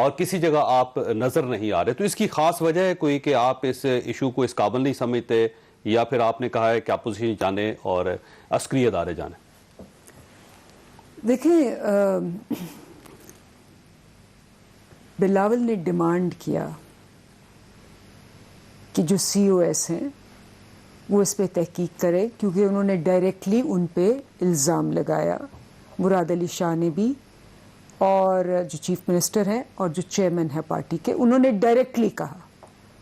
اور کسی جگہ آپ نظر نہیں آ رہے. تو اس کی خاص وجہ ہے کوئی کہ آپ اس ایشو کو اس قابل نہیں سمجھتے, یا پھر آپ نے کہا ہے کہ اپوزیشن جانے اور عسکری ادارے جانے؟ دیکھیں, بلاول نے ڈیمانڈ کیا کہ جو سی او ایس ہیں وہ اس پہ تحقیق کرے, کیونکہ انہوں نے ڈائریکٹلی ان پہ الزام لگایا, مراد علی شاہ نے بھی, اور جو چیف منسٹر ہیں اور جو چیئرمین ہے پارٹی کے, انہوں نے ڈائریکٹلی کہا,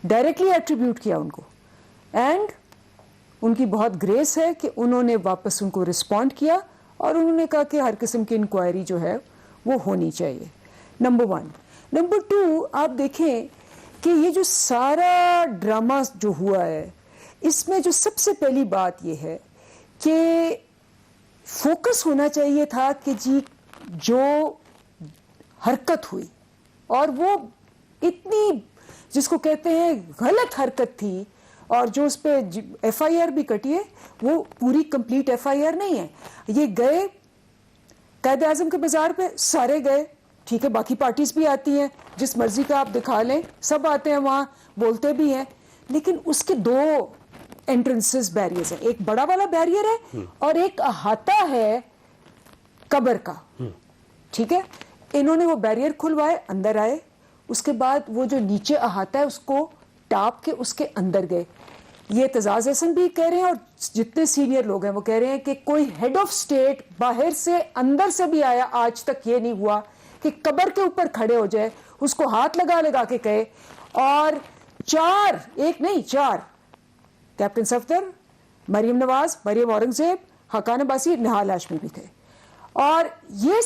ڈائریکٹلی ایٹریبیوٹ کیا ان کو. اینڈ ان کی بہت گریس ہے کہ انہوں نے واپس ان کو رسپونڈ کیا اور انہوں نے کہا کہ ہر قسم کی انکوائری جو ہے وہ ہونی چاہیے. نمبر 1. نمبر 2, آپ دیکھیں کہ یہ جو سارا ڈرامہ جو ہوا ہے, اس میں جو سب سے پہلی بات یہ ہے کہ فوکس ہونا چاہیے تھا کہ جی جو حرکت ہوئی, اور وہ اتنی جس کو کہتے ہیں غلط حرکت تھی, اور جو اس پہ ایف آئی آر بھی کٹی ہے وہ پوری کمپلیٹ ایف آئی آر نہیں ہے. یہ گئے قائد اعظم کے مزار پہ, سارے گئے, ٹھیک ہے, باقی پارٹیز بھی آتی ہیں, جس مرضی کا آپ دکھا لیں, سب آتے ہیں وہاں, بولتے بھی ہیں, لیکن اس کے 2 انٹرنسز بیریئرز ہیں, ایک بڑا والا بیریئر ہے اور ایک احاطہ ہے قبر کا, ٹھیک ہے. انہوں نے وہ بیریئر کھلوائے, اندر آئے, اس کے بعد وہ جو نیچے احاطہ ہے اس کو ٹاپ کے اس کے اندر گئے. یہ اعتزاز احسن بھی کہہ رہے ہیں اور جتنے سینئر لوگ ہیں وہ کہہ رہے ہیں کہ کوئی ہیڈ آف سٹیٹ باہر سے اندر سے بھی آیا, آج تک یہ نہیں ہوا کہ قبر کے اوپر کھڑے ہو جائے, اس کو ہاتھ لگا کے کہے. اور 4, ایک نہیں 4, کیپٹن صفدر, مریم نواز, مریم اورنگزیب, حقان عباسی, نہال ہاشمی بھی تھے. اور یہ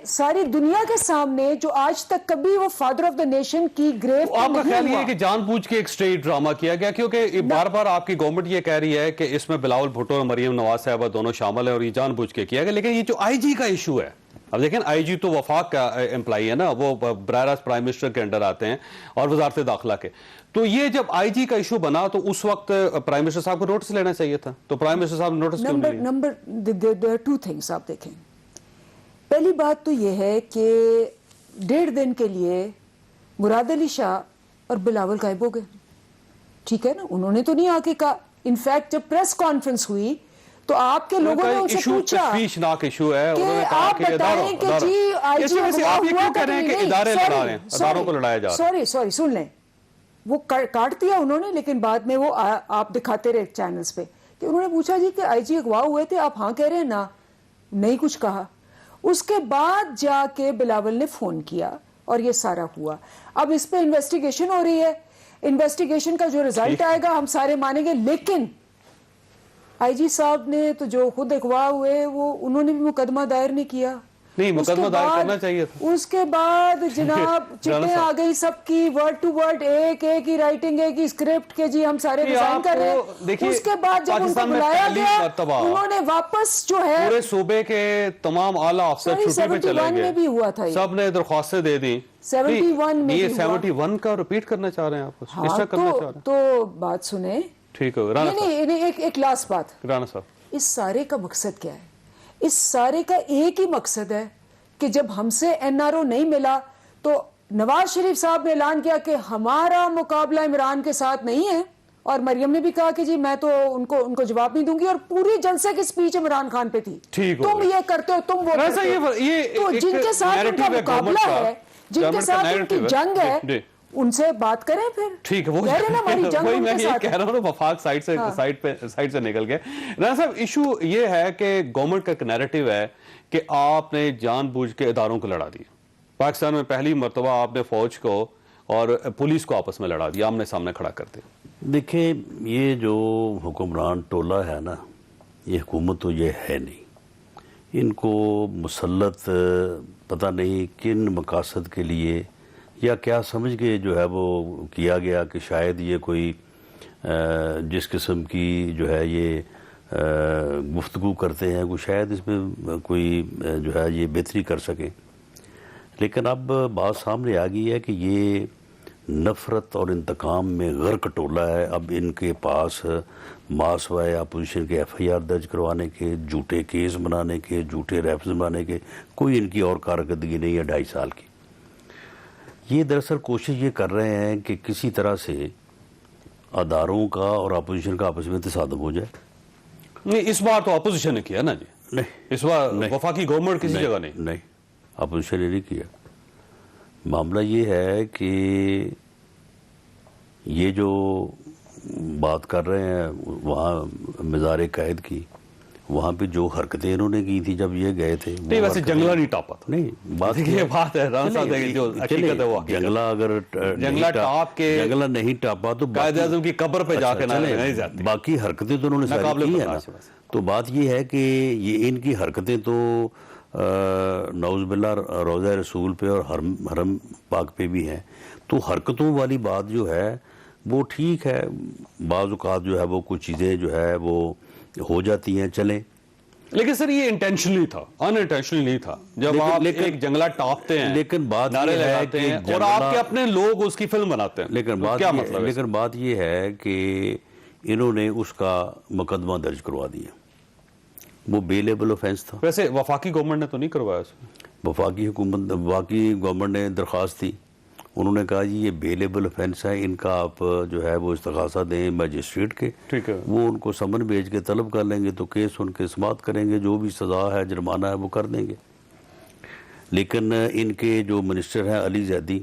ساری دنیا کے سامنے جو آج تک کبھی وہ فادر آف دا نیشن کی گریو آپ کا خیال یہ ہے کہ جان بوجھ کے ایک اسٹیج ڈرامہ کیا گیا؟ کیونکہ بار بار آپ کی گورنمنٹ یہ کہہ رہی ہے کہ اس میں بلاول بھٹو اور مریم نواز صاحبہ دونوں شامل ہیں اور یہ جان بوجھ کے کیا گیا. لیکن یہ جو آئی جی کا ایشو ہے, اب دیکھیں آئی جی تو وفاق کا امپلائی ہے نا, وہ براہ راست پرائم منسٹر کے انڈر آتے ہیں اور وزارت داخلہ کے. تو یہ جب آئی جی کا ایشو بنا تو اس وقت پرائم منسٹر صاحب کو نوٹس لینا چاہیے تھا, تو پرائم منسٹر صاحب نے نوٹس کیوں نہیں لیا؟ نمبر 2 تھنگس آپ دیکھیں. پہلی بات تو یہ ہے کہ 1.5 دن کے لیے مراد علی شاہ اور بلاول غائب ہو گئے, ٹھیک ہے نا. انہوں نے تو نہیں آ کے کہا, انفیکٹ جب پریس کانفرنس ہوئی تو آپ کے لوگوں نے ان سے پوچھا تشویشناک ایشو ہے, کہ انہوں نے کہا آپ کہ بتائیں کہ جی آئی جی آپ یہ کیوں کہہ رہے ہیں کہ ادارے لڑا رہے ہیں, اداروں کو لڑایا جا رہا ہے؟ سوری سن لیں, وہ کاٹ دیا انہوں نے, لیکن بعد میں وہ آپ دکھاتے رہے چینلز پہ کہ انہوں نے پوچھا جی کہ آئی جی اغوا ہوئے تھے, آپ ہاں کہہ رہے ہیں نا, نہیں کچھ کہا. اس کے بعد جا کے بلاول نے فون کیا اور یہ سارا ہوا. اب اس پہ انویسٹیگیشن ہو رہی ہے, انویسٹیگیشن کا جو رزلٹ آئے گا ہم سارے مانیں گے. لیکن آئی جی صاحب نے تو جو خود اغوا ہوئے وہ انہوں نے بھی مقدمہ دائر نہیں کیا. نہیں, مقدمہ دائر کرنا چاہیے تھا. اس کے بعد جناب چٹیں آ گئی سب کی, ورڈ ٹو ورڈ, ایک ہی رائٹنگ, ایک ہی اسکرپٹ کے جی ہم سارے ریزائن کر رہے ہیں. اس کے بعد جب ان کو بلایا گیا انہوں نے واپس جو ہے پورے صوبے کے تمام اعلیٰ افسر چھٹی پہ چلے گئے, میں بھی ہوا تھا, سب نے درخواستیں دے دی. 71 میں یہ 71 کا ریپیٹ کرنا چاہ رہے ہیں آپ, اس طرح کرنا چاہ رہے ہیں؟ تو بات سنیں, ٹھیک ہے رانا صاحب, نہیں ایک لاسٹ بات, رانا صاحب, اس سارے کا مقصد کیا ہے؟ اس سارے کا ایک ہی مقصد ہے کہ جب ہم سے این آر او نہیں ملا تو نواز شریف صاحب نے اعلان کیا کہ ہمارا مقابلہ عمران کے ساتھ نہیں ہے, اور مریم نے بھی کہا کہ جی میں تو ان کو جواب نہیں دوں گی, اور پوری جلسے کی سپیچ عمران خان پہ تھی. تم یہ کرتے ہو, تم وہ کرتے ہو. تو جن کے ساتھ ان کا مقابلہ ہے, جن کے ساتھ ان کی جنگ ہے, ان سے بات کریں پھر. ٹھیک ہے, وہی میں یہ کہہ رہا ہوں نا, وفاق سائٹ سے نکل گئے. رانا صاحب, ایشو یہ ہے کہ گورنمنٹ کا ایک نیریٹو ہے کہ آپ نے جان بوجھ کے اداروں کو لڑا دیا. پاکستان میں پہلی مرتبہ آپ نے فوج کو اور پولیس کو آپس میں لڑا دیا, آمنے سامنے کھڑا کر دیا. دیکھیں, یہ جو حکمران ٹولہ ہے نا, یہ حکومت تو یہ ہے نہیں. ان کو مسلط پتہ نہیں کن مقاصد کے لیے یا کیا سمجھ کے جو ہے وہ کیا گیا کہ شاید یہ کوئی جس قسم کی جو ہے یہ گفتگو کرتے ہیں وہ شاید اس میں کوئی جو ہے یہ بہتری کر سکیں. لیکن اب بات سامنے آ گئی ہے کہ یہ نفرت اور انتقام میں غرق ٹولہ ہے. اب ان کے پاس ماسوائے اپوزیشن کے ایف آئی آر درج کروانے کے, جھوٹے کیس بنانے کے, جھوٹے ریفرنس بنانے کے, کوئی ان کی اور کارکردگی نہیں ہے 2.5 سال کی. یہ دراصل کوشش یہ کر رہے ہیں کہ کسی طرح سے اداروں کا اور اپوزیشن کا آپس میں تصادم ہو جائے. نہیں اس بار تو اپوزیشن نے کیا نا جی, نہیں اس بار وفاقی گورنمنٹ کسی جگہ نہیں. اپوزیشن نے نہیں کیا. معاملہ یہ ہے کہ یہ جو بات کر رہے ہیں وہاں مزار قائد کی, وہاں پہ جو حرکتیں انہوں نے کی تھی جب یہ گئے تھے, نہیں ویسے جنگلہ نہیں ٹاپا تھا. نہیں بات یہ بات ہے رانا صاحب جو حقیقت ہے وہ جنگلہ اگر جنگلہ ٹاپ کے جنگلہ نہیں ٹاپا تو قائد اعظم کی قبر پہ جا کے نہیں جاتے. باقی حرکتیں تو انہوں نے ساری کی ہیں نا. تو بات یہ ہے کہ یہ ان کی حرکتیں تو نعوذ باللہ روضہ رسول پہ اور حرم پاک پہ بھی ہیں. تو حرکتوں والی بات جو ہے وہ ٹھیک ہے, بعض اوقات جو ہے وہ کچھ چیزیں جو ہے وہ ہو جاتی ہیں, چلیں. لیکن سر یہ انٹینشنلی تھا, ان انٹینشنلی نہیں تھا. جب آپ ایک جنگلہ ٹاپتے ہیں, لیکن بات نعرے لگاتے ہیں اور آپ کے اپنے لوگ اس کی فلم بناتے ہیں, لیکن بات یہ ہے کہ انہوں نے اس کا مقدمہ درج کروا دیا. وہ بے لیبل آفینس تھا. ویسے وفاقی گورنمنٹ نے تو نہیں کروایا اس میں. وفاقی گورنمنٹ نے درخواست دی, انہوں نے کہا جی یہ بے لیبل آفینس ہے, ان کا آپ جو ہے وہ استغاثہ دیں میجسٹریٹ کے, ٹھیک ہے, وہ ان کو سمن بھیج کے طلب کر لیں گے تو کیس ان کے سماعت کریں گے, جو بھی سزا ہے جرمانہ ہے وہ کر دیں گے. لیکن ان کے جو منسٹر ہیں علی زیدی,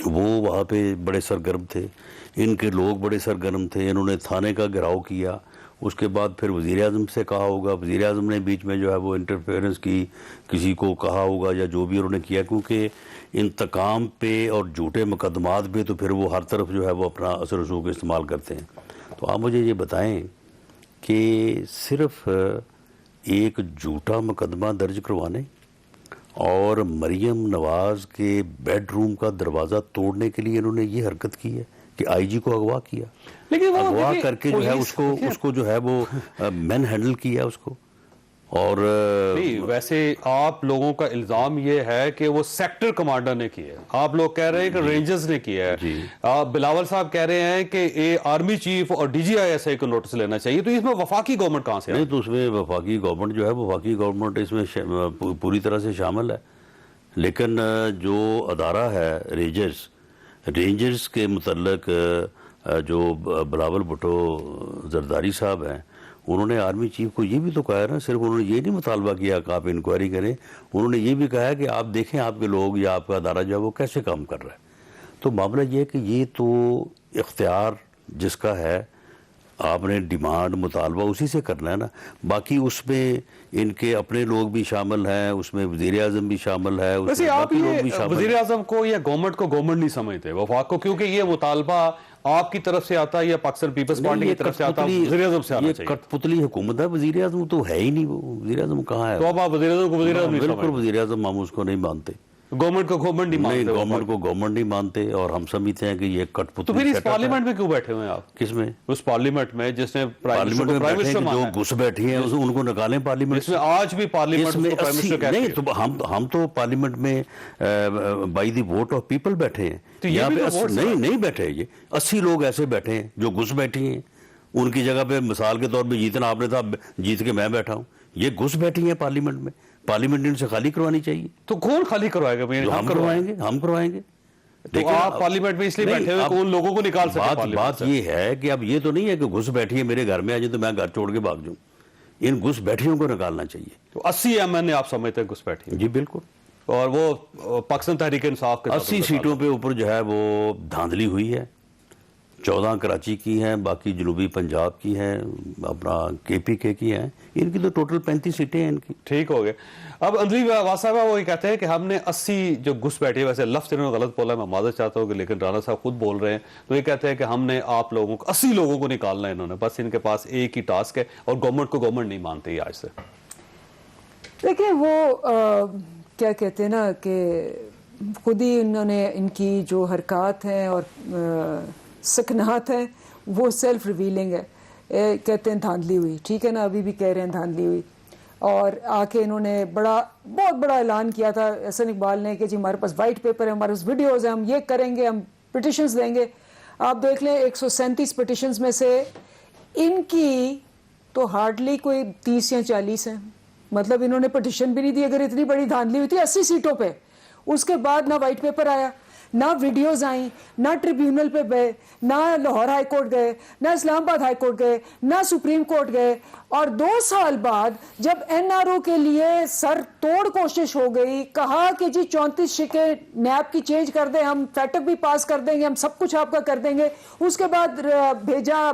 وہ وہاں پہ بڑے سرگرم تھے, ان کے لوگ بڑے سرگرم تھے, انہوں نے تھانے کا گھیراؤ کیا. اس کے بعد پھر وزیر اعظم سے کہا ہوگا, وزیر اعظم نے بیچ میں جو ہے وہ انٹرفیئرنس کی, کسی کو کہا ہوگا یا جو بھی انہوں نے کیا, کیونکہ انتقام پہ اور جھوٹے مقدمات پہ تو پھر وہ ہر طرف جو ہے وہ اپنا اثر رسوخ استعمال کرتے ہیں. تو آپ مجھے یہ بتائیں کہ صرف ایک جھوٹا مقدمہ درج کروانے اور مریم نواز کے بیڈ روم کا دروازہ توڑنے کے لیے انہوں نے یہ حرکت کی ہے کہ آئی جی کو اغوا کیا, لیکن اغوا کر کے جو ہے اس کو جو ہے وہ مین ہینڈل کیا اس کو. اور ویسے آپ لوگوں کا الزام یہ ہے کہ وہ سیکٹر کمانڈر نے کیا ہے, آپ لوگ کہہ رہے ہیں کہ رینجرز نے کیا ہے, بلاول صاحب کہہ رہے ہیں کہ آرمی چیف اور D G I S I کو نوٹس لینا چاہیے. تو اس میں وفاقی گورنمنٹ کہاں سے ہے؟ نہیں تو اس میں وفاقی گورنمنٹ جو ہے وفاقی گورنمنٹ اس میں پوری طرح سے شامل ہے. لیکن جو ادارہ ہے رینجرز کے متعلق جو بلاول بھٹو زرداری صاحب ہیں, انہوں نے آرمی چیف کو یہ بھی تو کہا ہے نا, صرف انہوں نے یہ نہیں مطالبہ کیا کہ آپ انکوائری کریں, انہوں نے یہ بھی کہا ہے کہ آپ دیکھیں آپ کے لوگ یا آپ کا ادارہ جو ہے وہ کیسے کام کر رہا ہے. تو معاملہ یہ ہے کہ یہ تو اختیار جس کا ہے, آپ نے ڈیمانڈ مطالبہ اسی سے کرنا ہے نا. باقی اس میں ان کے اپنے لوگ بھی شامل ہیں, اس میں وزیر اعظم بھی شامل ہے, ویسے آپ یہ وزیر اعظم کو یا گورنمنٹ کو گورنمنٹ نہیں سمجھتے وفاق کو, کیونکہ یہ مطالبہ آپ کی طرف سے آتا ہے یا پاکستان پیپلز پارٹی کی طرف سے آتا ہے, وزیر اعظم سے آنا چاہیے. یہ کٹ پتلی حکومت ہے, وزیر اعظم تو ہے ہی نہیں. وہ وزیر اعظم کہاں ہے؟ تو اب آپ وزیر اعظم کو وزیر اعظم نہیں بالکل وزیر اعظم ہم اس کو نہیں مانتے, گورنمنٹ کو گورنمنٹ نہیں مانتے, گورنمنٹ کو گورنمنٹ نہیں مانتے, اور ہم سمجھتے ہیں کہ یہ کٹ پتلی. تو پھر اس پارلیمنٹ میں کیوں بیٹھے ہوئے ہیں آپ؟ کس میں؟ اس پارلیمنٹ میں جس نے پارلیمنٹ میں بیٹھے ہیں, جو گھس بیٹھی ہیں ان کو نکالیں پارلیمنٹ سے. آج بھی پارلیمنٹ میں نہیں, تو ہم تو پارلیمنٹ میں by the vote of people بیٹھے ہیں. یہاں پہ نہیں بیٹھے, یہ 80 لوگ ایسے بیٹھے ہیں جو گھس بیٹھی ہیں. ان کی جگہ پہ مثال کے طور پہ جیتنا آپ نے تھا, جیت کے میں بیٹھا ہوں. یہ گھس بیٹھی ہیں پارلیمنٹ میں, پارلیمنٹ ان سے خالی کروانی چاہیے. تو کون خالی کروائے گا؟ ہم کروائیں گے. تو آپ پارلیمنٹ میں اس لیے بیٹھے ہوئے کہ ان لوگوں کو نکال سکے. بات یہ ہے کہ اب یہ تو نہیں ہے کہ گھس بیٹھی ہے میرے گھر میں آ جائے تو میں گھر چھوڑ کے بھاگ جاؤں. ان گھس بیٹھیوں کو نکالنا چاہیے. تو 80 ایم آپ سمجھتے ہیں گھس بیٹھی؟ جی بالکل. اور وہ پاکستان تحریک انصاف کے 80 سیٹوں پہ اوپر جو ہے وہ دھاندلی ہوئی ہے. 14 کراچی کی ہیں, باقی جنوبی پنجاب کی ہیں, اپنا کے پی کے کی ہیں. ان کی تو ٹوٹل 35 سیٹیں ہیں ان کی. ٹھیک ہو گئے. اب اندری صاحب وہ یہ کہتے ہیں کہ ہم نے 80 جو گھس بیٹھے, ویسے لفظ انہوں نے غلط بولا, میں معذرت چاہتا ہوں, لیکن رانا صاحب خود بول رہے ہیں, تو یہ کہتے ہیں کہ ہم نے آپ لوگوں کو 80 لوگوں کو نکالنا ہے انہوں نے, بس ان کے پاس ایک ہی ٹاسک ہے, اور گورنمنٹ کو گورنمنٹ نہیں مانتے آج سے. دیکھیں وہ کیا کہتے ہیں نا کہ خود ہی انہوں نے ان کی جو حرکات ہیں اور سکنات ہیں وہ سیلف ریویلنگ ہے. کہتے ہیں دھاندلی ہوئی, ٹھیک ہے نا, ابھی بھی کہہ رہے ہیں دھاندلی ہوئی. اور آ کے انہوں نے بہت بڑا اعلان کیا تھا احسن اقبال نے کہ جی ہمارے پاس وائٹ پیپر ہے, ہمارے پاس ویڈیوز ہیں, ہم یہ کریں گے, ہم پٹیشنز دیں گے. آپ دیکھ لیں 137 پٹیشنز میں سے ان کی تو ہارڈلی کوئی 30 یا 40 ہیں. مطلب انہوں نے پٹیشن بھی نہیں دی. اگر اتنی بڑی دھاندلی ہوئی تھی 80 سیٹوں پہ, اس کے بعد نہ وائٹ پیپر آیا, نہ ویڈیوز آئیں, نہ ٹریبیونل پہ گئے, نہ لاہور ہائی کورٹ گئے, نہ اسلام آباد ہائی کورٹ گئے, نہ سپریم کورٹ گئے. اور 2 سال بعد جب این آر او کے لیے سر توڑ کوشش ہو گئی, کہا کہ جی 34 شکیں نیب کی چینج کر دیں, ہم فیٹک بھی پاس کر دیں گے, ہم سب کچھ آپ کا کر دیں گے. اس کے بعد بھیجا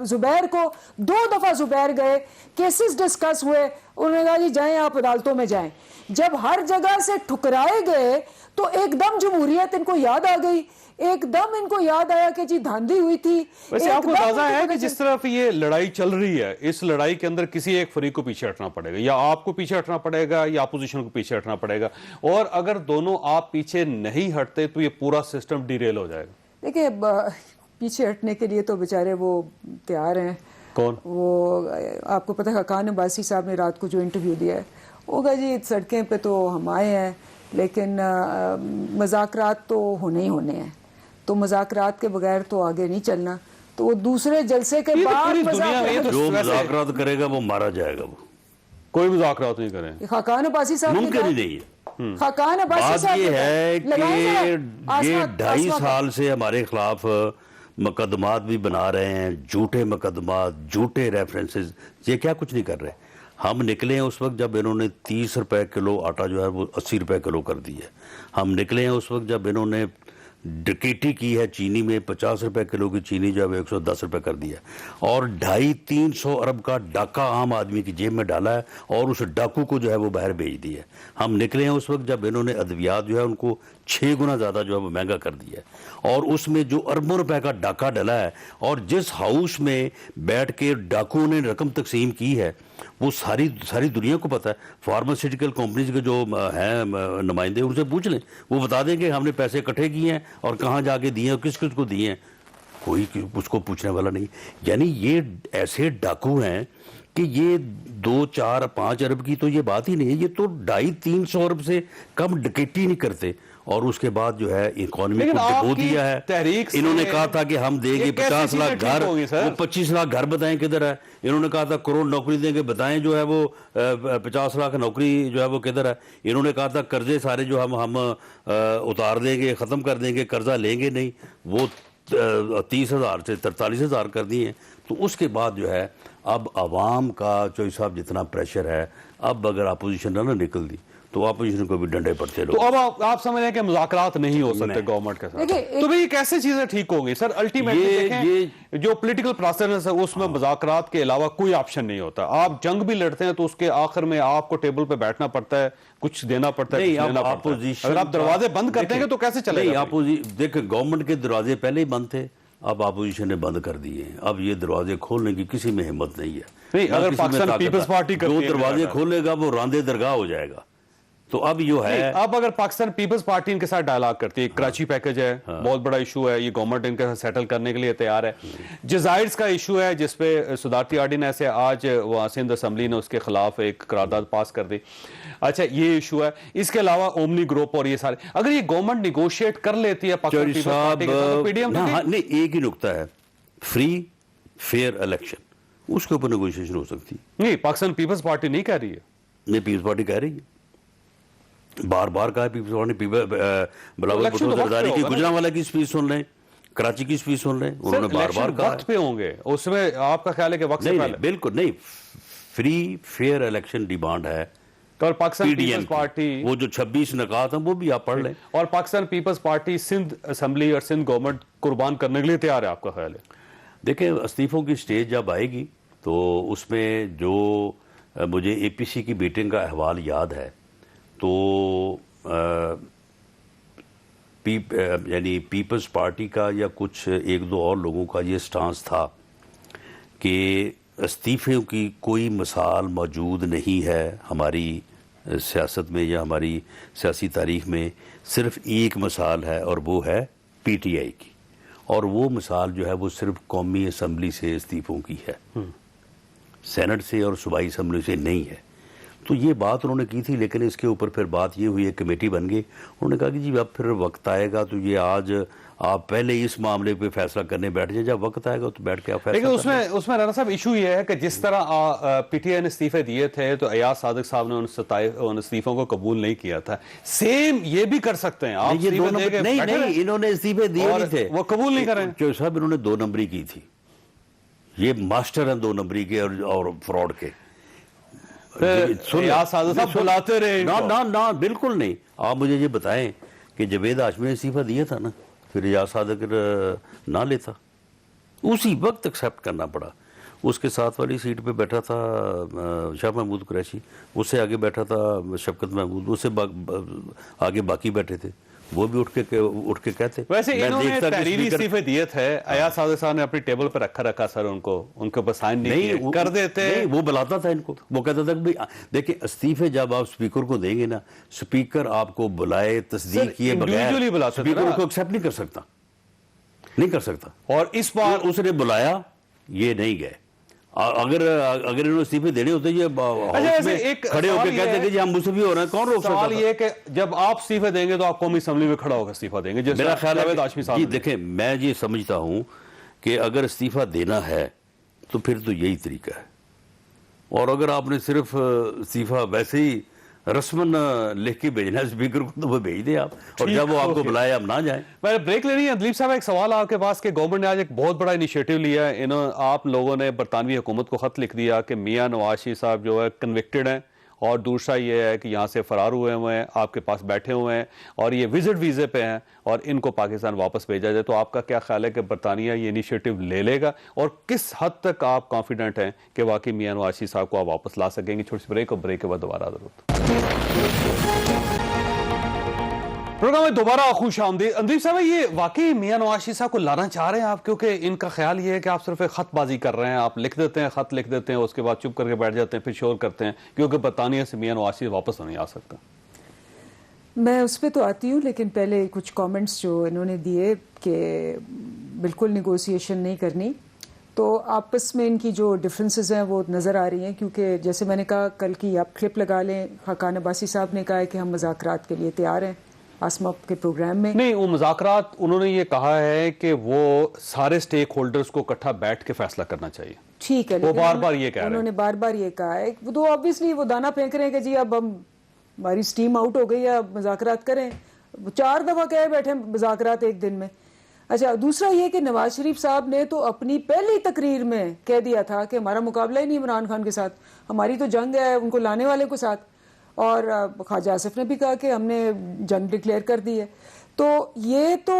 زبیر کو, 2 دفعہ زبیر گئے, کیسز ڈسکس ہوئے, انہوں نے کہا جی جائیں آپ عدالتوں میں جائیں. جب ہر جگہ سے ٹھکرائے گئے تو ایک دم جمہوریت ان کو یاد آ گئی, ایک دم ان کو یاد آیا کہ جی دھاندلی ہوئی تھی. ویسے آپ کو اندازہ ہے کہ جس طرف یہ لڑائی چل رہی ہے, اس لڑائی کے اندر کسی ایک فریق کو پیچھے ہٹنا پڑے گا, یا آپ کو پیچھے ہٹنا پڑے گا یا اپوزیشن کو پیچھے ہٹنا پڑے گا, اور اگر دونوں آپ پیچھے نہیں ہٹتے تو یہ پورا سسٹم ڈیریل ہو جائے گا. دیکھیں پیچھے ہٹنے کے لیے تو بیچارے وہ تیار ہیں. کون؟ وہ آپ کو پتہ ہے خاقان عباسی صاحب نے رات کو جو انٹرویو دیا ہے, وہ کہا جی سڑکیں پہ تو ہم آئے ہیں لیکن مذاکرات تو ہونے ہی ہونے ہیں, تو مذاکرات کے بغیر تو آگے نہیں چلنا. تو وہ دوسرے جلسے کے بعد جو مذاکرات کرے گا وہ مارا جائے گا. وہ کوئی مذاکرات نہیں کریں. خاقان عباسی صاحب ممکن ہی نہیں ہے. خاقان عباسی صاحب بات یہ ہے کہ یہ 2.5 سال سے ہمارے خلاف مقدمات بھی بنا رہے ہیں, جھوٹے مقدمات, جھوٹے ریفرنسز, یہ کیا کچھ نہیں کر رہے. ہم نکلے ہیں اس وقت جب انہوں نے 30 روپے کلو آٹا جو ہے وہ 80 روپے کلو کر دی ہے. ہم نکلے ہیں اس وقت جب انہوں نے ڈکیٹی کی ہے چینی میں, 50 روپے کلو کی چینی جو ہے وہ 110 روپے کر دی ہے, اور 250-300 ارب کا ڈاکہ عام آدمی کی جیب میں ڈالا ہے, اور اس ڈاکو کو جو ہے وہ باہر بھیج دی ہے. ہم نکلے ہیں اس وقت جب انہوں نے ادویات جو ہے ان کو 6 گنا زیادہ جو ہے وہ مہنگا کر دیا ہے, اور اس میں جو اربوں روپے کا ڈاکہ ڈلا ہے, اور جس ہاؤس میں بیٹھ کے ڈاکو نے رقم تقسیم کی ہے وہ ساری دنیا کو پتہ ہے. فارماسیوٹیکل کمپنیز کے جو ہیں نمائندے, ان سے پوچھ لیں, وہ بتا دیں کہ ہم نے پیسے اکٹھے کیے ہیں اور کہاں جا کے دیے ہیں اور کس کس کو دیے ہیں. کوئی اس کو پوچھنے والا نہیں. یعنی یہ ایسے ڈاکو ہیں کہ یہ 2-4-5 ارب کی تو یہ بات ہی نہیں ہے, یہ تو 250-300 ارب سے کم ڈکیٹی نہیں کرتے. اور اس کے بعد جو ہے اکانومی کو ڈبو دیا ہے. انہوں نے کہا تھا کہ ہم دیں گے 50 لاکھ گھر, وہ 25 لاکھ گھر بتائیں کدھر ہے. انہوں نے کہا تھا کروڑ نوکری دیں گے, بتائیں جو ہے وہ 50 لاکھ نوکری جو ہے وہ کدھر ہے. انہوں نے کہا تھا قرضے سارے جو ہم اتار دیں گے, ختم کر دیں گے, قرضہ لیں گے نہیں, وہ 30,000 سے 43,000 کر دیے ہیں. تو اس کے بعد جو ہے اب عوام کا چوہدری صاحب جتنا پریشر ہے, اب اگر اپوزیشن نہ نکل دی تو اپوزیشن کو بھی ڈنڈے پڑتے لوگ. تو اب آپ سمجھ رہے ہیں کہ مذاکرات نہیں ہو سکتے گورنمنٹ کے ساتھ, تو بھئی کیسے چیزیں ٹھیک ہوگی سر؟ الٹیمیٹلی دیکھیں جو پولیٹیکل پروسیس ہے اس میں مذاکرات کے علاوہ کوئی آپشن نہیں ہوتا. آپ جنگ بھی لڑتے ہیں تو اس کے آخر میں آپ کو ٹیبل پہ بیٹھنا پڑتا ہے, کچھ دینا پڑتا ہے, اگر آپ دروازے بند کر دیں گے تو کیسے چلے گا؟ دیکھیں گورنمنٹ کے دروازے پہلے ہی بند تھے, اب اپوزیشن نے بند کر دیے ہیں. اب یہ دروازے کھولنے کی کسی میں ہمت نہیں ہے. اگر پاکستان پیپلز پارٹی جو دروازے کھولے گا وہ راندے درگاہ ہو جائے گا. تو اب یہ ہے, اب اگر پاکستان پیپلز پارٹی ان کے ساتھ ڈائلاگ کرتی ہے, کراچی پیکج ہے, بہت بڑا ایشو ہے, یہ گورنمنٹ ان کے ساتھ سیٹل کرنے کے لیے تیار ہے. جزائرز کا ایشو ہے جس پہ صدارتی آرڈیننس ہے, آج وہاں سندھ اسمبلی نے اس کے خلاف ایک قرارداد پاس کر دی. اچھا یہ ایشو ہے. اس کے علاوہ اومنی گروپ اور یہ سارے, اگر یہ گورنمنٹ نیگوشیٹ کر لیتی ہے پاکستان پیپلز پارٹی کے ساتھ, پی ڈی ایم نہیں, ایک ہی نقطہ ہے, فری فیئر الیکشن, اس کے اوپر نیگوشیشن ہو سکتی. نہیں, پاکستان پیپلز پارٹی نہیں کہہ رہی ہے. نہیں, پیپلز پارٹی کہہ رہی ہے, بار بار کہا ہے پیپلز پارٹی. بلاول بھٹو زرداری کی گجرانوالہ کی سپیچ سن لیں, کراچی کی سپیچ سن لیں, انہوں نے بار بار کہا وقت پہ ہوں گے, اس میں آپ کا خیال ہے کہ وقت سے پہلے؟ بالکل نہیں, فری فیئر الیکشن ڈیمانڈ ہے. اور پاکستان پیپلز پارٹی وہ جو 26 نکات ہیں وہ بھی آپ پڑھ لیں. اور Pakistan Peoples Party Sindh Assembly اور سندھ گورنمنٹ قربان کرنے کے لیے تیار ہے, آپ کا خیال ہے؟ دیکھیں استعفوں کی سٹیج جب آئے گی تو اس میں جو مجھے اے پی سی کی میٹنگ کا احوال یاد ہے, تو یعنی پیپلز پارٹی کا یا کچھ 1-2 اور لوگوں کا یہ سٹانس تھا کہ استعفے کی کوئی مثال موجود نہیں ہے ہماری سیاست میں یا ہماری سیاسی تاریخ میں. صرف ایک مثال ہے اور وہ ہے پی ٹی آئی کی, اور وہ مثال جو ہے وہ صرف قومی اسمبلی سے استعفوں کی ہے, سینٹ سے اور صوبائی اسمبلی سے نہیں ہے. تو یہ بات انہوں نے کی تھی، لیکن اس کے اوپر پھر بات یہ ہوئی، ایک کمیٹی بن گئی، انہوں نے کہا کہ جی اب پھر وقت آئے گا تو یہ آج آپ پہلے اس معاملے پہ فیصلہ کرنے بیٹھ جائیں، جب وقت آئے گا تو بیٹھ کے آپ فیصلہ لیکن کریں۔ اس میں رانا صاحب ایشو یہ ہے کہ جس طرح پی ٹی آئی نے استعفے دیے تھے تو ایاز صادق صاحب نے ان استعفوں کو قبول نہیں کیا تھا، سیم یہ بھی کر سکتے ہیں آپ، یہ دو نمبر نہیں، انہوں نے استعفے دیے نہیں تھے، وہ قبول نہیں کریں جو صاحب انہوں نے 2 نمبری کی تھی، یہ ماسٹر ہیں 2 نمبری کے اور فراڈ کے۔ ایاز صادق صاحب بلاتے رہے، نہ بالکل نہیں۔ آپ مجھے یہ بتائیں کہ جاوید ہاشمی نے استعفیٰ دیا تھا نا، پھر ایاز صادق نہ لیتا، اسی وقت ایکسیپٹ کرنا پڑا۔ اس کے ساتھ والی سیٹ پہ بیٹھا تھا شاہ محمود قریشی، اس سے آگے بیٹھا تھا شفقت محمود، اس سے آگے باقی بیٹھے تھے، وہ بھی اٹھ کے کہتے۔ ویسے انہوں نے تحریری استعفے دیے تھے، ایاز صادق صاحب نے اپنی ٹیبل پہ رکھا سر، ان کے اوپر سائن نہیں کر دیتے، وہ بلاتا تھا ان کو، وہ کہتا تھا کہ دیکھیں استعفے جب آپ اسپیکر کو دیں گے نا، اسپیکر آپ کو بلائے تصدیق کیے بغیر اسپیکر کو ایکسیپٹ نہیں کر سکتا، اور اس بار اس نے بلایا، یہ نہیں گئے۔ اگر انہوں نے استعفے دینے ہوتے یہ کھڑے ہو کے کہتے کہ جی ہم مجھ سے بھی ہو رہے ہیں، کون روک سکتا تھا؟ سوال یہ کہ جب آپ استعفے دیں گے تو آپ قومی اسمبلی میں کھڑا ہو کے استعفیٰ دیں گے، میرا خیال ہے جی دیکھیں، میں یہ سمجھتا ہوں کہ اگر استعفیٰ دینا ہے تو پھر تو یہی طریقہ ہے، اور اگر آپ نے صرف استعفیٰ ویسے ہی رسمن لکھ کے بھیجنا ہے اسپیکر کو تو وہ بھیج دیں آپ، اور جب وہ آپ کو بلائے آپ نہ جائیں۔ میں بریک لے رہی ہے دلیپ صاحب، ایک سوال آپ کے پاس کہ گورنمنٹ نے آج ایک بہت بڑا انیشیٹو لیا ہے، آپ لوگوں نے برطانوی حکومت کو خط لکھ دیا کہ میاں نواز شریف صاحب جو ہے کنوکٹڈ ہیں، اور دوسرا یہ ہے کہ یہاں سے فرار ہوئے ہیں، آپ کے پاس بیٹھے ہوئے ہیں، اور یہ وزٹ ویزے پہ ہیں، اور ان کو پاکستان واپس بھیجا جائے، تو آپ کا کیا خیال ہے کہ برطانیہ یہ انیشیٹو لے لے گا، اور کس حد تک آپ کانفیڈنٹ ہیں کہ واقعی میاں نواز شریف صاحب کو آپ واپس لا سکیں گے؟ چھوٹی سی بریک، اور بریک کے بعد دوبارہ ضرورت پروگرام میں دوبارہ خوش آمدید۔ اندیپ صاحب، یہ واقعی میاں نواز شریف صاحب کو لانا چاہ رہے ہیں آپ؟ کیونکہ ان کا خیال یہ ہے کہ آپ صرف ایک خط بازی کر رہے ہیں، آپ لکھ دیتے ہیں، خط لکھ دیتے ہیں، اس کے بعد چپ کر کے بیٹھ جاتے ہیں، پھر شور کرتے ہیں، کیونکہ برطانیہ سے میاں نواز شریف واپس نہیں آ سکتا۔ میں اس پہ تو آتی ہوں، لیکن پہلے کچھ کامنٹس جو انہوں نے دیے کہ بالکل نیگوسیشن نہیں کرنی، تو آپس میں ان کی جو ڈفرینسز ہیں وہ نظر آ رہی ہیں، کیونکہ جیسے میں نے کہا کل کی آپ کلپ لگا لیں، خاقان عباسی صاحب نے کہا ہے کہ ہم مذاکرات کے لیے تیار ہیں آسما کے پروگرام میں۔ نہیں، وہ مذاکرات انہوں نے یہ کہا ہے کہ وہ سارے سٹیک ہولڈرز کو اکٹھا بیٹھ کے فیصلہ کرنا چاہیے، ٹھیک ہے، وہ بار بار یہ کہہ رہے ہیں، انہوں نے بار بار یہ کہا ہے، وہ تو آبویسلی وہ دانا پھینک رہے ہیں کہ جی اب ہماری سٹیم آؤٹ ہو گئی ہے، اب مذاکرات کریں، 4 دفعہ کہے بیٹھے مذاکرات ایک دن میں۔ اچھا، دوسرا یہ کہ نواز شریف صاحب نے تو اپنی پہلی تقریر میں کہہ دیا تھا کہ ہمارا مقابلہ ہی نہیں عمران خان کے ساتھ، ہماری تو جنگ ہے ان کو لانے والے کے ساتھ، اور خواجہ آصف نے بھی کہا کہ ہم نے جنگ ڈکلیئر کر دی ہے۔ تو یہ تو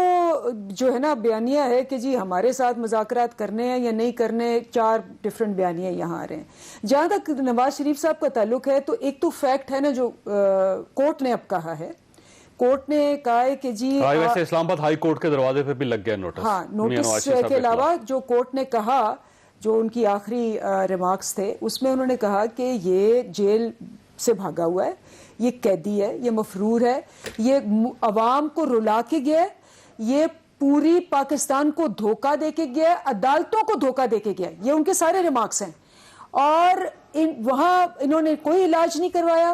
جو ہے نا بیانیہ ہے کہ جی ہمارے ساتھ مذاکرات کرنے ہیں یا نہیں کرنے، 4 ڈفرینٹ بیانیہ یہاں آ رہے ہیں۔ جہاں تک نواز شریف صاحب کا تعلق ہے تو ایک تو فیکٹ ہے نا جو کورٹ نے اب کہا ہے، کورٹ نے کہا ہے کہ جی ویسے اسلام آباد ہائی کورٹ کے دروازے پہ بھی لگ گیا نوٹس، ہاں، نوٹس کے علاوہ جو کورٹ نے کہا، جو ان کی آخری ریمارکس تھے، اس میں انہوں نے کہا کہ یہ جیل سے بھاگا ہوا ہے، یہ قیدی ہے، یہ مفرور ہے، یہ عوام کو رلا کے گیا ہے، یہ پوری پاکستان کو دھوکہ دے کے گیا ہے، عدالتوں کو دھوکہ دے کے گیا ہے، یہ ان کے سارے ریمارکس ہیں، اور وہاں انہوں نے کوئی علاج نہیں کروایا،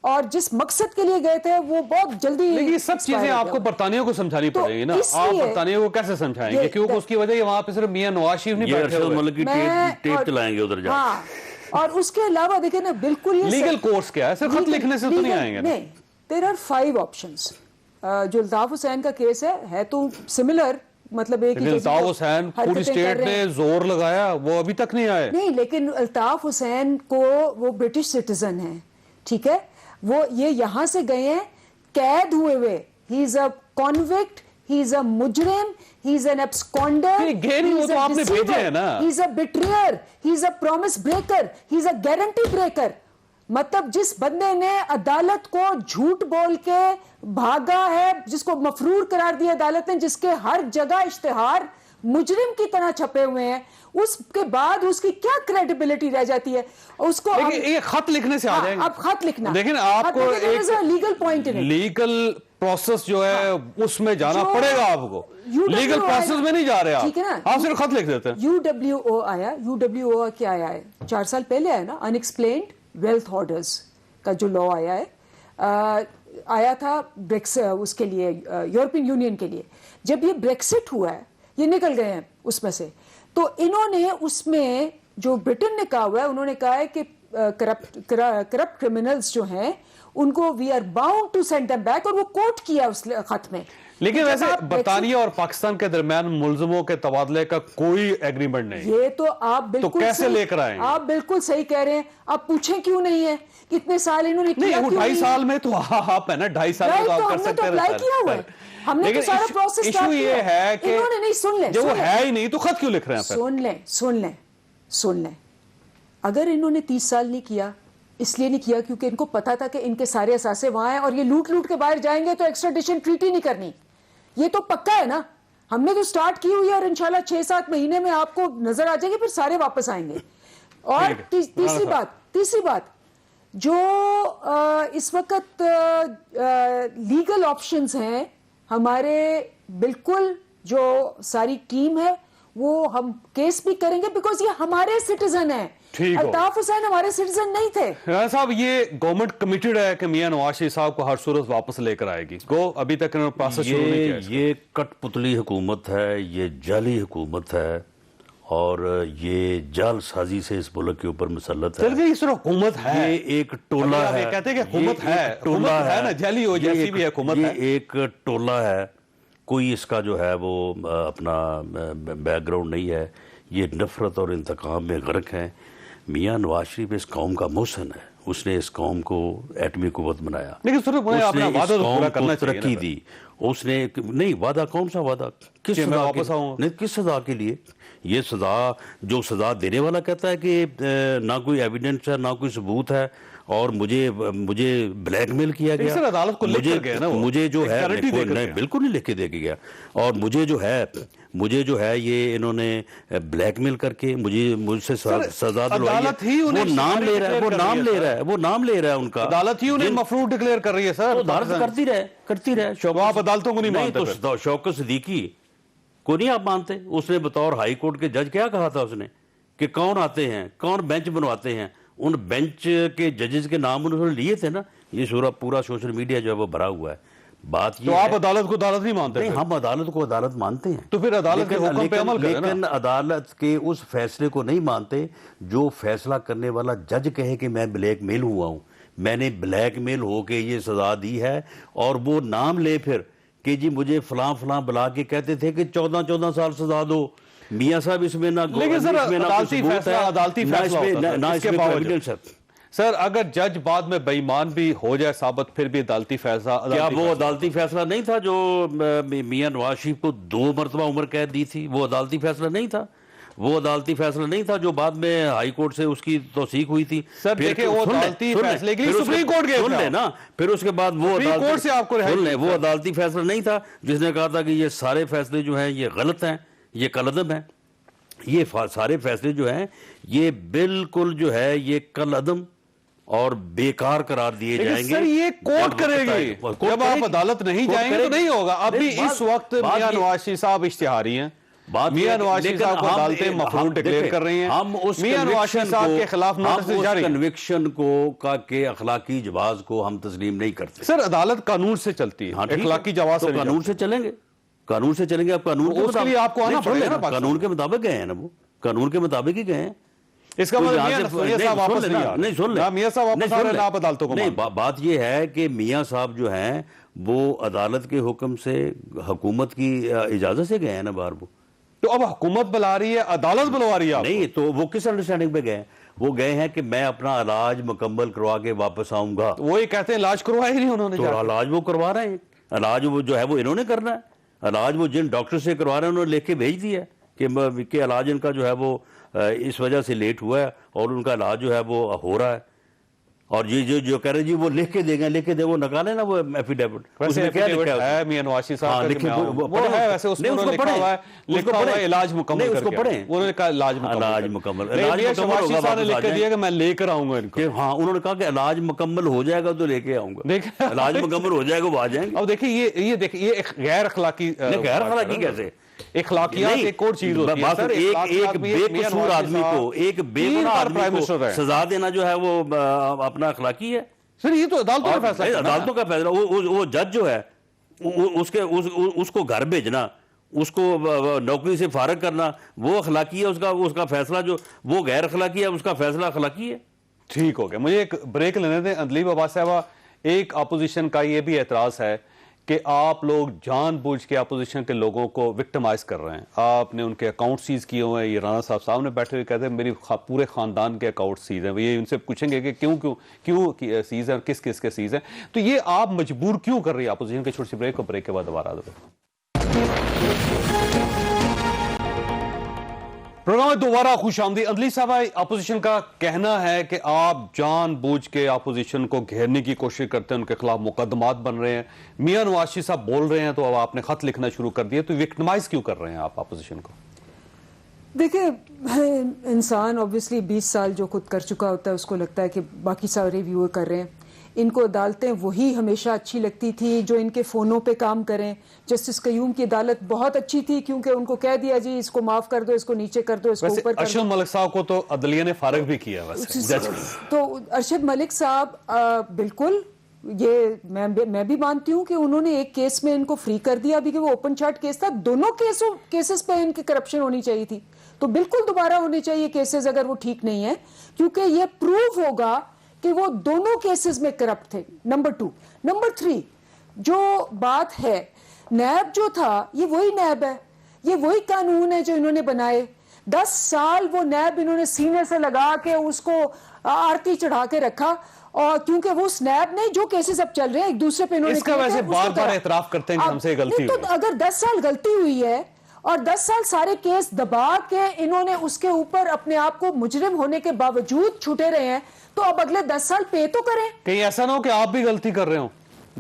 اور جس مقصد کے لیے گئے تھے وہ بہت جلدی۔ لیکن یہ سب چیزیں آپ کو برطانیہ کو سمجھانی پڑے گی نا، آپ برطانیہ کو کیسے سمجھائیں گے؟ کیونکہ اس کی وجہ یہ وہاں پہ صرف میاں نواز شریف نہیں بیٹھے ہوئے، ملک کی ٹیپ چلائیں گے ادھر جا۔ ہاں، اور اس کے علاوہ دیکھیں نا بالکل یہ لیگل کورس کیا ہے؟ صرف خط لکھنے سے تو نہیں آئیں گے۔ نہیں، there are 5 options۔ جو الطاف حسین کا کیس ہے تو سملر، مطلب ایک ہی، الطاف حسین پوری اسٹیٹ نے زور لگایا، وہ ابھی تک نہیں آئے۔ نہیں، لیکن الطاف حسین کو وہ برٹش سٹیزن ہیں، ٹھیک ہے، وہ یہ یہاں سے گئے ہیں قید ہوئے، ہی is a کانوکٹ، he is a مجرم، he is an absconder, he is a betrayer, he is a promise breaker, he is a guarantee breaker. مطلب جس بندے نے عدالت کو جھوٹ بول کے بھاگا ہے، جس کو مفرور قرار دیا عدالت نے، جس کے ہر جگہ اشتہار مجرم کی طرح چھپے ہوئے ہیں، اس کے بعد اس کی کیا کریڈیبلٹی رہ جاتی ہے؟ اس کو ایک خط لکھنے سے آ جائیں گے، اب خط لکھنا، لیکن آپ کو لیگل پوائنٹ لیگل پروسیس جو ہے اس میں جانا پڑے گا آپ کو، لیگل پروسیس میں نہیں جا رہے آپ صرف خط لکھ دیتے ہیں۔ UWO آیا، UWO کیا آیا ہے 4 سال پہلے آیا نا، انیکسپلینڈ ویلتھ آرڈرز، کا جو لا آیا ہے آیا تھا اس کے لیے یورپین یونین کے لیے. جب یہ بریکسٹ ہوا ہے, یہ نکل گئے ہیں اس میں سے, تو انہوں نے اس میں جو برٹن نے کہا ہوا ہے, انہوں نے کہا ہے کہ کرپٹ کرمنلز جو ہیں ان کو we are bound to send them back, اور وہ کوٹ کیا اس خط میں. لیکن ویسے برطانیہ اور پاکستان کے درمیان ملزموں کے تبادلے کا کوئی ایگریمنٹ نہیں. یہ تو آپ بالکل تو کیسے لے کر آئیں گے؟ آپ بالکل صحیح کہہ رہے ہیں. آپ پوچھیں کیوں نہیں ہے, کتنے سال انہوں نے کیا, نہیں 2.5 سال میں تو آپ ہے نا, 2.5 سال میں تو آپ کر سکتے ہیں. اپلائی کیا ہوا ہے, ہم نے تو سارا پروسیس ایشو یہ ہے کہ انہوں نے نہیں. سن لیں, جو وہ ہے ہی نہیں تو خط کیوں لکھ رہے ہیں؟ سن لیں. اگر انہوں نے 30 سال نہیں کیا, اس لیے نہیں کیا کیونکہ ان کو پتا تھا کہ ان کے سارے اثاثے وہاں ہیں, اور یہ لوٹ کے باہر جائیں گے تو ایکسٹریڈیشن ٹریٹی نہیں کرنی. یہ تو پکا ہے نا, ہم نے تو سٹارٹ کی ہوئی ہے, اور انشاءاللہ 6-7 مہینے میں آپ کو نظر آ جائیں گے, پھر سارے واپس آئیں گے. اور تیسری بات جو اس وقت لیگل آپشنز ہیں ہمارے, بالکل جو ساری ٹیم ہے وہ ہم کیس بھی کریں گے, بیکاز یہ ہمارے سٹیزن ہیں. الطاف حسین ہمارے سٹیزن نہیں تھے. صاحب یہ گورنمنٹ کمیٹڈ ہے کہ میاں نواز شریف صاحب کو ہر صورت واپس لے کر آئے گی. گو ابھی تک انہوں نے پروسیس شروع نہیں کیا. یہ کٹ پتلی حکومت ہے, یہ جعلی حکومت ہے, اور یہ جال سازی سے اس ملک کے اوپر مسلط ہے. یہ صرف حکومت ہے, یہ ایک ٹولہ ہے. کہتے ہیں کہ حکومت ہے نا, جعلی ہو جیسی بھی حکومت ہے. یہ ایک ٹولہ ہے, کوئی اس کا جو ہے وہ اپنا بیک گراؤنڈ نہیں ہے. یہ نفرت اور انتقام میں غرق ہیں. میاں نواز شریف اس قوم کا محسن ہے, اس نے اس قوم کو ایٹمی قوت بنایا, لیکن صرف اس اپنا نے وعدہ اس تو قوم پورا کو کرنا ترقی دی. اس نے نہیں وعدہ, کون سا وعدہ, کس سزا کے لیے؟ یہ سزا جو سزا دینے والا کہتا ہے کہ نہ کوئی ایویڈنس ہے, نہ کوئی ثبوت ہے, اور مجھے بلیک میل کیا گیا. عدالت کو مجھے جو ہے بالکل نہیں لکھ کے دے کے گیا, اور مجھے جو ہے یہ انہوں نے بلیک میل کر کے مجھ سے سزا دلوائی. وہ نام لے رہا ہے ان کا. عدالت ہی انہیں مفروض ڈکلیئر کر رہی ہے. سر عدالت کرتی رہے. آپ عدالتوں کو نہیں مانتے. تو شوکت صدیقی کو نہیں آپ مانتے؟ اس نے بطور ہائی کورٹ کے جج کیا کہا تھا اس نے, کہ کون آتے ہیں, کون بینچ بنواتے ہیں, ان بینچ کے ججز کے نام انہوں نے لیے تھے نا. یہ پورا سوشل میڈیا جو ہے وہ بھرا ہوا ہے. بات یہ تو آپ عدالت کو عدالت نہیں مانتے؟ نہیں, ہم عدالت کو عدالت مانتے ہیں. تو پھر عدالت کے حکم پہ عمل کریں نا. لیکن عدالت کے اس فیصلے کو نہیں مانتے جو فیصلہ کرنے والا جج کہے کہ میں بلیک میل ہوا ہوں, میں نے بلیک میل ہو کے یہ سزا دی ہے, اور وہ نام لے پھر کہ جی مجھے فلاں بلا کے کہتے تھے کہ 14 سال سزا دو. میاں صاحب اس میں نہ سر اگر جج بعد میں بے ایمان بھی ہو جائے ثابت, پھر بھی عدالتی فیصلہ, کیا وہ عدالتی فیصلہ نہیں تھا جو میاں نواز شریف کو 2 مرتبہ عمر قید دی تھی؟ وہ عدالتی فیصلہ نہیں تھا. وہ عدالتی فیصلہ نہیں تھا جو بعد میں ہائی کورٹ سے اس کی توثیق ہوئی تھی. سر دیکھیں وہ عدالتی فیصلے کے لیے سپریم کورٹ گئے سن لیں نا, پھر اس کے بعد وہ عدالتی فیصلہ نہیں تھا جس نے کہا تھا کہ یہ سارے فیصلے جو ہیں یہ غلط ہیں, یہ کالعدم ہیں. یہ سارے فیصلے جو ہیں یہ بالکل جو ہے یہ کالعدم اور بیکار قرار دیے جائیں گے. سر یہ کورٹ کرے گی, جب آپ عدالت نہیں جائیں گے تو نہیں ہوگا. ابھی اس وقت میاں نواز شریف صاحب اشتہاری ہیں, میاں نواز شریف صاحب کو عدالتیں مفروض ڈکلیئر کر رہی ہیں. ہم اس میاں نواز شریف صاحب کے خلاف نوٹس جاری ہیں. کنوکشن کو کے اخلاقی جواز کو ہم تسلیم نہیں کرتے. سر عدالت قانون سے چلتی ہے, اخلاقی جواز سے قانون سے چلیں گے. اب قانون اس کے لیے آپ کو آنا پڑے گا. قانون کے مطابق گئے ہیں نا, وہ قانون کے مطابق ہی گئے ہیں. اس کا مطلب بات یہ ہے کہ میاں صاحب جو ہیں وہ عدالت کے حکم سے حکومت کی اجازت سے گئے ہیں نا باہر. وہ تو اب حکومت بلا رہی ہے, عدالت بلوا رہی ہے نہیں, تو وہ کس انڈرسٹینڈنگ پہ گئے ہیں؟ وہ گئے ہیں کہ میں اپنا علاج مکمل کروا کے واپس آؤں گا. وہ یہ کہتے ہیں علاج کروایا ہی نہیں انہوں نے. تو علاج وہ کروا رہے ہیں, علاج وہ جو ہے وہ انہوں نے کرنا ہے. علاج وہ جن ڈاکٹر سے کروا رہے ہیں انہوں نے لکھ کے بھیج دیا ہے کہ علاج ان کا جو ہے وہ اس وجہ سے لیٹ ہوا ہے, اور ان کا علاج جو ہے وہ ہو رہا ہے. اور یہ جو کہہ رہے جی وہ لکھ کے دے گئے, وہ نکالے نا وہ ایفیڈیوٹ. اس میں کیا لکھا ہے میاں نواز شریف صاحب کا؟ وہ ہے ویسے اس میں لکھا ہوا ہے علاج مکمل کر کے. انہوں نے کہا علاج مکمل, میاں نواز شریف صاحب نے لکھ کے دیا کہ میں لے کر آؤں گا ان کو. ہاں انہوں نے کہا کہ علاج مکمل ہو جائے گا تو لے کے آؤں گا. علاج مکمل ہو جائے گا وہ آ جائیں گے. اب دیکھیں یہ ایک غیر اخلاقی کیسے اخلاقیات ایک اور چیز ہوتی ہے سر. ایک بے قصور آدمی کو, ایک بے گناہ آدمی کو سزا دینا جو ہے وہ اپنا اخلاقی ہے. سر یہ تو عدالتوں کا فیصلہ کرنا ہے. عدالتوں کا فیصلہ. وہ جج جو ہے اس کو گھر بھیجنا, اس کو نوکری سے فارغ کرنا, وہ اخلاقی ہے. اس کا فیصلہ جو وہ غیر اخلاقی ہے, اس کا فیصلہ اخلاقی ہے. ٹھیک ہو گیا. مجھے ایک بریک لینے دیں. اندلیب عباس صاحبہ, ایک اپوزیشن کا یہ بھی اعتراض ہے کہ آپ لوگ جان بوجھ کے اپوزیشن کے لوگوں کو وکٹمائز کر رہے ہیں. آپ نے ان کے اکاؤنٹ سیز کیے ہوئے ہیں. یہ رانا صاحب سامنے بیٹھے ہوئے کہتے ہیں میری پورے خاندان کے اکاؤنٹ سیز ہیں. یہ ان سے پوچھیں گے کہ کیوں سیز ہیں اور کس کے سیز ہیں. تو یہ آپ مجبور کیوں کر رہی ہے اپوزیشن کے؟ چھوٹی سی بریک, اور بریک کے بعد دوبارہ پروگرام میں دوبارہ خوش آمدید. اندلیب صاحبہ, اپوزیشن کا کہنا ہے کہ آپ جان بوجھ کے اپوزیشن کو گھیرنے کی کوشش کرتے ہیں, ان کے خلاف مقدمات بن رہے ہیں. میاں نواز شریف صاحب بول رہے ہیں تو اب آپ نے خط لکھنا شروع کر دیا. تو وکٹمائز کیوں کر رہے ہیں آپ اپوزیشن کو؟ دیکھیں, انسان اوبویسلی 20 سال جو خود کر چکا ہوتا ہے اس کو لگتا ہے کہ باقی سارے ریویو کر رہے ہیں. ان کو عدالتیں وہی ہمیشہ اچھی لگتی تھی جو ان کے فونوں پہ کام کریں. جسٹس قیوم کی عدالت بہت اچھی تھی کیونکہ ان کو کہہ دیا جی اس کو معاف کر دو, اس کو نیچے کر دو, اس کو اوپر کر دو. ارشد ملک صاحب کو تو عدلیہ نے فارغ بھی کیا ویسے. تو ارشد ملک صاحب بالکل, یہ میں بھی مانتی ہوں کہ انہوں نے ایک کیس میں ان کو فری کر دیا ابھی کہ وہ اوپن چارٹ کیس تھا. دونوں کیسز پہ ان کی کرپشن ہونی چاہیے تھی, تو بالکل دوبارہ ہونے چاہیے کیسز اگر وہ ٹھیک نہیں ہیں, کیونکہ یہ پروو ہوگا کہ وہ دونوں کیسز میں کرپٹ تھے. نمبر 2. نمبر 3, جو بات ہے نیب جو تھا یہ وہی نیب ہے, یہ وہی قانون ہے جو انہوں نے بنائے. 10 سال وہ نیب انہوں نے سینے سے لگا کے اس کو آرتی چڑھا کے رکھا, اور کیونکہ وہ اس نیب نے جو کیسز اب چل رہے ہیں ایک دوسرے پہ انہوں نے اس کا ویسے بار بار اعتراف کرتے ہیں کہ ہم سے غلطی ہوئی. تو اگر 10 سال غلطی ہوئی ہے اور 10 سال سارے کیس دبا کے انہوں نے اس کے اوپر اپنے آپ کو مجرم ہونے کے باوجود چھوٹے رہے ہیں, تو اب اگلے 10 سال پے تو کریں. کہیں ایسا نہ ہو کہ آپ بھی غلطی کر رہے ہوں,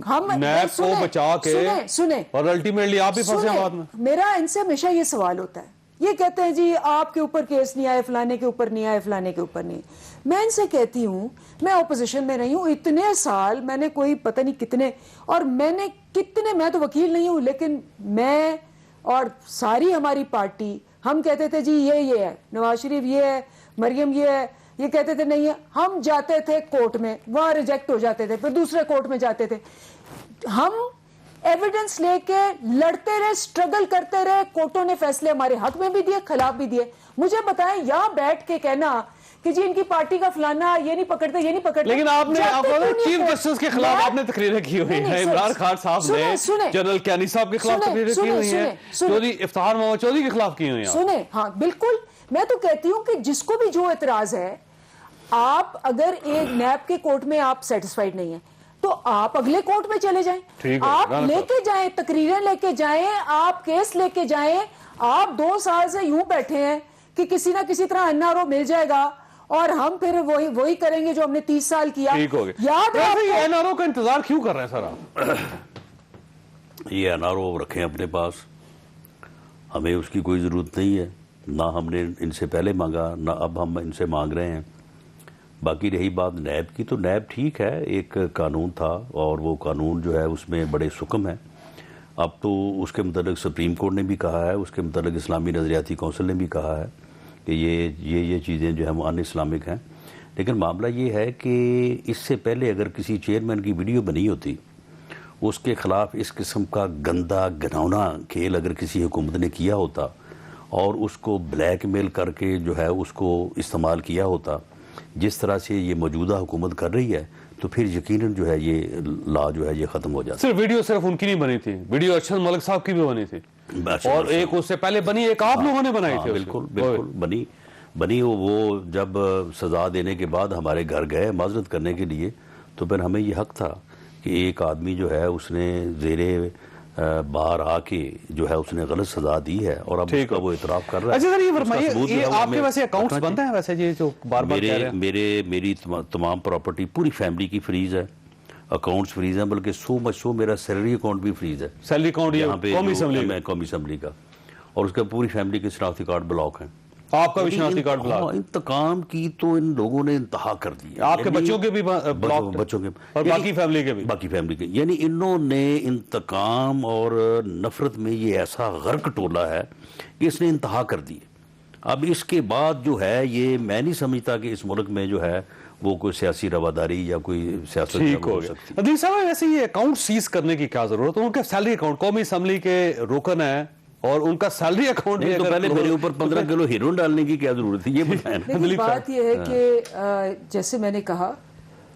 ہم نیب کو بچا کے, سنیں اور الٹیمیٹلی آپ بھی پھنسے ہیں بعد میں. میرا ان سے ہمیشہ یہ سوال ہوتا ہے, یہ کہتے ہیں جی آپ کے اوپر کیس نہیں آئے, فلانے کے اوپر نہیں آئے, فلانے کے اوپر نہیں. میں ان سے کہتی ہوں, میں اپوزیشن میں رہی ہوں اتنے سال, میں نے کوئی پتہ نہیں کتنے, اور میں تو وکیل نہیں ہوں, لیکن میں اور ساری ہماری پارٹی ہم کہتے تھے جی یہ ہے, نواز شریف یہ ہے, مریم یہ ہے, یہ کہتے تھے نہیں ہے. ہم جاتے تھے کورٹ میں, وہاں ریجیکٹ ہو جاتے تھے, پھر دوسرے کورٹ میں جاتے تھے. ہم ایویڈنس لے کے لڑتے رہے, سٹرگل کرتے رہے, کورٹوں نے فیصلے ہمارے حق میں بھی دیے, خلاف بھی دیے. مجھے بتائیں یہاں بیٹھ کے کہنا کہ جی ان کی پارٹی کا فلانا یہ نہیں پکڑتے, یہ نہیں پکڑتے. لیکن آپ نے چیف جسٹس کے خلاف آپ نے تقریریں کی ہوئی ہیں. عمران خان صاحب نے جنرل کیانی صاحب کے خلاف تقریریں کی ہوئی ہیں, چودھری افتخار محمد چودھری کے خلاف کی ہوئی ہیں. سنیں, ہاں بالکل, میں تو کہتی ہوں کہ جس کو بھی جو اعتراض ہے, آپ اگر ایک نیب کے کورٹ میں آپ سیٹسفائیڈ نہیں ہیں تو آپ اگلے کورٹ میں چلے جائیں, آپ لے کے جائیں, تقریریں لے کے جائیں, آپ کیس لے کے جائیں. آپ 2 سال سے یوں بیٹھے ہیں کہ کسی نہ کسی طرح NRO مل جائے گا اور ہم پھر وہی کریں گے جو ہم نے 30 سال کیا. یاد ہے NRO کا انتظار کیوں کر رہے ہیں سر آپ؟ یہ NRO رکھیں اپنے پاس, ہمیں اس کی کوئی ضرورت نہیں ہے, نہ ہم نے ان سے پہلے مانگا نہ اب ہم ان سے مانگ رہے ہیں. باقی رہی بات نیب کی, تو نیب ٹھیک ہے, ایک قانون تھا اور وہ قانون جو ہے اس میں بڑے سکم ہیں. اب تو اس کے متعلق سپریم کورٹ نے بھی کہا ہے, اس کے متعلق اسلامی نظریاتی کونسل نے بھی کہا ہے کہ یہ چیزیں جو ہیں وہ ان اسلامک ہیں. لیکن معاملہ یہ ہے کہ اس سے پہلے اگر کسی چیئرمین کی ویڈیو بنی ہوتی, اس کے خلاف اس قسم کا گندا گھناؤنا کھیل اگر کسی حکومت نے کیا ہوتا اور اس کو بلیک میل کر کے جو ہے اس کو استعمال کیا ہوتا جس طرح سے یہ موجودہ حکومت کر رہی ہے, تو پھر یقیناً جو ہے یہ لا جو ہے یہ ختم ہو جاتا. صرف ویڈیو صرف ان کی نہیں بنی تھی, ویڈیو ارشد ملک صاحب کی بھی بنی تھی, اور ایک اس سے پہلے بنی, ایک آپ لوگوں نے بنائی تھی. بالکل بنی وہ جب سزا دینے کے بعد ہمارے گھر گئے معذرت کرنے کے لیے, تو پھر ہمیں یہ حق تھا کہ ایک آدمی جو ہے اس نے زیر باہر آ کے جو ہے اس نے غلط سزا دی ہے اور اب اس کا وہ اعتراف کر رہا ہے. اچھا سر یہ فرمائیے, یہ آپ کے ویسے اکاؤنٹس بند ہیں ویسے جی جو بار بار کہہ رہے ہیں؟ میری تمام پراپرٹی پوری فیملی کی فریز ہے, اکاؤنٹس فریز ہیں, بلکہ سو میرا سیلری اکاؤنٹ بھی فریز ہے. سیلری اکاؤنٹ یہاں پہ قومی اسمبلی کا, اور اس کا پوری فیملی کے شناختی کارڈ بلاک ہیں. آپ کا بھی شناختی کارڈ بلاک؟ انتقام کی تو ان لوگوں نے انتہا کر دی ہے. آپ کے بچوں کے بھی بلاک؟ بچوں کے اور باقی فیملی کے بھی؟ باقی فیملی کے. یعنی انہوں نے انتقام اور نفرت میں یہ ایسا غرق ٹولا ہے کہ اس نے انتہا کر دی. اب اس کے بعد جو ہے یہ میں نہیں سمجھتا کہ اس ملک میں جو ہے وہ کوئی سیاسی رواداری یا کوئی سیاست ٹھیک ہو گیا. عدیل صاحب ویسے یہ اکاؤنٹ سیز کرنے کی کیا ضرورت ہے؟ ان کے سیلری اکاؤنٹ قومی اسمبلی کے رکن ہے اور ان کا سیلری اکاؤنٹ تو پہلے میرے اوپر 15 کلو ہیروئن ڈالنے کی کیا ضرورت تھی یہ بتائیں. لیکن بات یہ ہے کہ جیسے میں نے کہا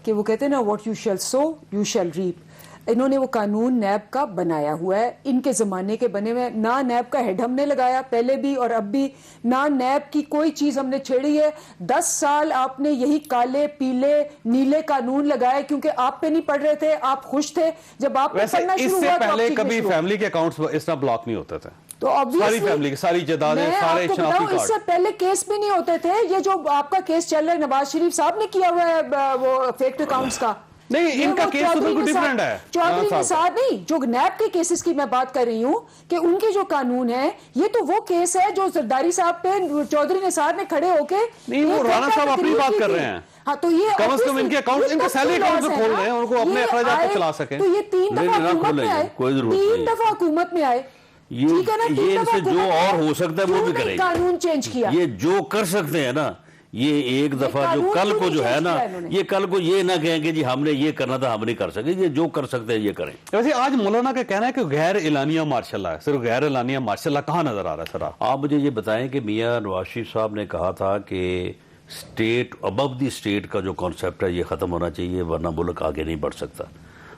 کہ وہ کہتے ہیں نا what you shall sow you shall reap. انہوں نے وہ قانون نیب کا بنایا ہوا ہے, ان کے زمانے کے بنے ہوئے. نہ نیب کا ہیڈ ہم نے لگایا پہلے بھی اور اب بھی, نہ نیب کی کوئی چیز ہم نے چھیڑی ہے. 10 سال آپ نے یہی کالے پیلے نیلے قانون لگائے کیونکہ آپ پہ نہیں پڑھ رہے تھے, آپ خوش تھے. جب آپ نے پڑھنا شروع ہوا تو پہلے کبھی فیملی کے اکاؤنٹس اس طرح بلاک نہیں ہوتے تھے, تو ساری فیملی کی ساری جائیدادیں سارے شناختی اس سے کارڈ. پہلے کیس بھی نہیں ہوتے تھے. یہ جو آپ کا کیس چل رہا ہے نواز شریف صاحب نے کیا ہوا ہے وہ فیکٹ اکاؤنٹس کا, نہیں ان کا کیس تو بالکل ڈیفرنٹ ہے. چودھری نثار نہیں, جو نیب کے کیسز کی میں بات کر رہی ہوں کہ ان کے جو قانون ہے یہ تو وہ کیس ہے جو زرداری صاحب پہ چودھری نثار نے کھڑے ہو کے, نہیں وہ رانا صاحب اپنی بات کر رہے ہیں. ہاں تو یہ کم از کم ان کے اکاؤنٹ, ان کا سیلری اکاؤنٹ کھول رہے ہیں, ان کو اپنے اخراجات کو چلا سکیں. تو یہ 3 دفعہ حکومت میں آئے, 3 دفعہ حکومت میں آئے, ٹھیک ہے نا, 3 دفعہ جو اور ہو سکتا ہے وہ بھی کریں. قانون چینج کیا, یہ جو کر سکتے ہیں نا, یہ ایک دفعہ جو کل کو جو ہے نا, یہ کل کو یہ نہ کہیں کہ جی ہم نے یہ کرنا تھا ہم نہیں کر سکے. یہ جو کر سکتے ہیں یہ کریں. ویسے آج مولانا کا کہنا ہے کہ غیر اعلانیہ مارشل لا ہے, صرف غیر اعلانیہ مارشل لا کہاں نظر آ رہا ہے سر؟ آپ مجھے یہ بتائیں کہ میاں نواز شریف صاحب نے کہا تھا کہ اسٹیٹ ابو دی اسٹیٹ کا جو کانسیپٹ ہے یہ ختم ہونا چاہیے ورنہ ملک آگے نہیں بڑھ سکتا.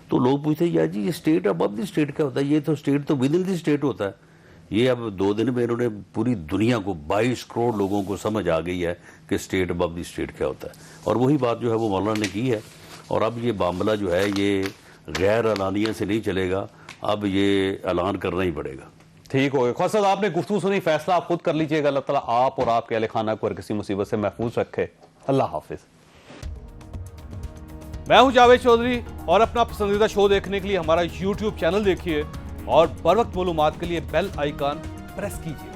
تو لوگ پوچھتے ہیں یار جی یہ اسٹیٹ ابو دی اسٹیٹ کیا ہوتا ہے؟ یہ تو اسٹیٹ تو ود ان دی اسٹیٹ ہوتا ہے. یہ اب 2 دن میں انہوں نے پوری دنیا کو 22 کروڑ لوگوں کو سمجھ آ گئی ہے کہ اسٹیٹ ابو دی اسٹیٹ کیا ہوتا ہے. اور وہی بات جو ہے وہ مولانا نے کی ہے. اور اب یہ معاملہ جو ہے یہ غیر اعلانیہ سے نہیں چلے گا, اب یہ اعلان کرنا ہی پڑے گا. ٹھیک ہو گیا. خواجہ صاحب آپ نے گفتگو سنی, فیصلہ آپ خود کر لیجئے گا. اللہ تعالیٰ آپ اور آپ کے اہل خانہ کو ہر کسی مصیبت سے محفوظ رکھے. اللہ حافظ. میں ہوں جاوید چودھری اور اپنا پسندیدہ شو دیکھنے کے لیے ہمارا YouTube چینل دیکھیے اور بر وقت معلومات کے لیے بیل آئیکن پریس کیجیے.